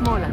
smaller.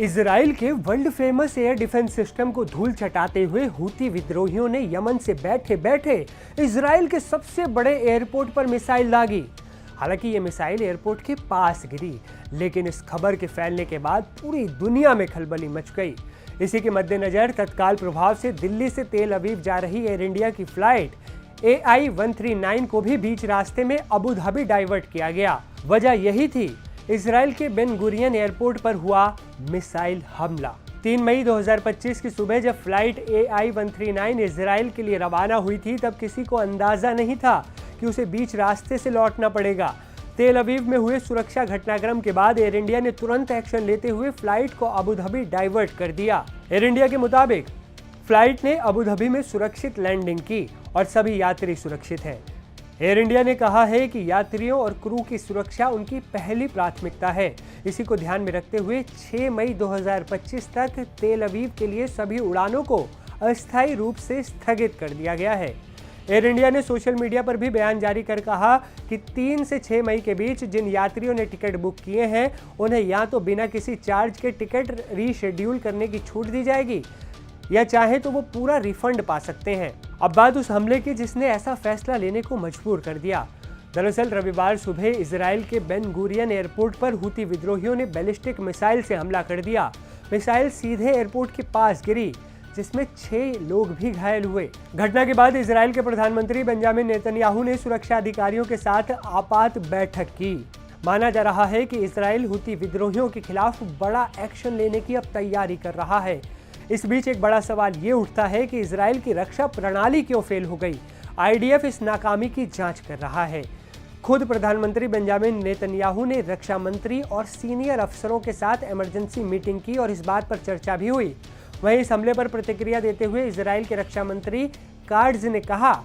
Israel के world famous air defence system को धूल चटाते हुए हूती विद्रोहियों ने यमन से बैठे बैठे इजराइल के सबसे बड़े एयरपोर्ट पर मिसाइल दागी। हालांकि ये मिसाइल एयरपोर्ट के पास गिरी, लेकिन इस खबर के फैलने के बाद पूरी दुनिया में खलबली मच गई। इसी के मद्देनजर तत्काल प्रभाव से दिल्ली से तेल अवीव जा रही एयर इंडिया की फ्लाइट AI-139 को भी बीच रास्ते में अबू धाबी डाइवर्ट किया गया। वजह यही थी, इजराइल के बेन गुरियन एयरपोर्ट पर हुआ मिसाइल हमला। 3 मई 2025 की सुबह जब फ्लाइट AI-139 इजराइल के लिए रवाना हुई थी, तब किसी को अंदाजा नहीं था कि उसे बीच रास्ते से लौटना पड़ेगा। तेल अवीव में हुए सुरक्षा घटनाक्रम के बाद एयर इंडिया ने तुरंत एक्शन लेते हुए फ्लाइट को अबू धाबी डाइवर्ट कर दिया। एयर इंडिया के मुताबिक फ्लाइट ने अबू धाबी में सुरक्षित लैंडिंग की और सभी यात्री सुरक्षित हैं। एयर इंडिया ने कहा है कि यात्रियों और क्रू की सुरक्षा उनकी पहली प्राथमिकता है। इसी को ध्यान में रखते हुए 6 मई 2025 तक तेल अवीव के लिए सभी उड़ानों को अस्थायी रूप से स्थगित कर दिया गया है। एयर इंडिया ने सोशल मीडिया पर भी बयान जारी कर कहा कि 3 से 6 मई के बीच जिन यात्रियों ने टिकट बुक किए हैं, उन्हें या तो बिना किसी चार्ज के टिकट रीशेड्यूल करने की छूट दी जाएगी या चाहे तो वो पूरा रिफंड पा सकते हैं। अब बात उस हमले की जिसने ऐसा फैसला लेने को मजबूर कर दिया। दरअसल रविवार सुबह इजराइल के बेन गुरियन एयरपोर्ट पर हूती विद्रोहियों ने बैलिस्टिक मिसाइल से हमला कर दिया। मिसाइल सीधे एयरपोर्ट के पास गिरी, जिसमें 6 लोग भी घायल हुए। घटना के बाद इजराइल के प्रधानमंत्री बेंजामिन नेतन्याहू ने सुरक्षा अधिकारियों के साथ आपात बैठक की। माना जा रहा है कि इजराइल हूती विद्रोहियों के खिलाफ बड़ा एक्शन लेने की अब तैयारी कर रहा है। इस बीच एक बड़ा सवाल ये उठता है कि इजराइल की रक्षा प्रणाली क्यों फेल हो गई। IDF इस नाकामी की जांच कर रहा है। खुद प्रधानमंत्री बेंजामिन नेतन्याहू ने रक्षा मंत्री और सीनियर अफसरों के साथ इमरजेंसी मीटिंग की और इस बात पर चर्चा भी हुई। वहीं इस हमले पर प्रतिक्रिया देते हुए इजराइल के रक्षा मंत्री कार्ड्स ने कहा,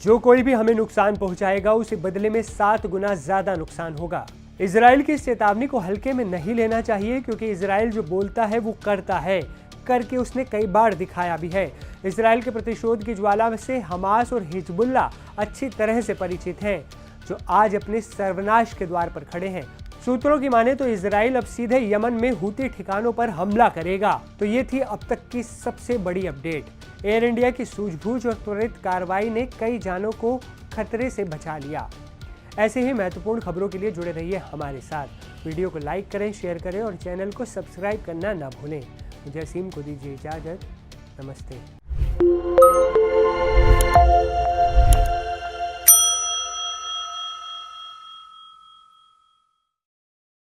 जो कोई भी हमें नुकसान पहुंचाएगा उसे बदले में 7 गुना ज्यादा नुकसान होगा। इजराइल की इस चेतावनी को हल्के में नहीं लेना चाहिए, क्योंकि इजराइल जो बोलता है वो करता है, करके उसने कई बार दिखाया भी है। इजराइल के प्रतिशोध की ज्वाला से हमास और हिजबुल्ला अच्छी तरह से परिचित हैं, जो आज अपने सर्वनाश के द्वार पर खड़े हैं। सूत्रों की माने तो इजराइल अब सीधे यमन में हूती ठिकानों पर हमला करेगा। तो ये थी अब तक की सबसे बड़ी अपडेट। एयर इंडिया की सूझबूझ और त्वरित कार्रवाई ने कई जानों को खतरे से बचा लिया। ऐसे ही महत्वपूर्ण खबरों के लिए जुड़े रहिए हमारे साथ। वीडियो को लाइक करें, शेयर करें और चैनल को सब्सक्राइब करना ना भूलें। मुझे असीम को दीजिए इजाज़त। नमस्ते।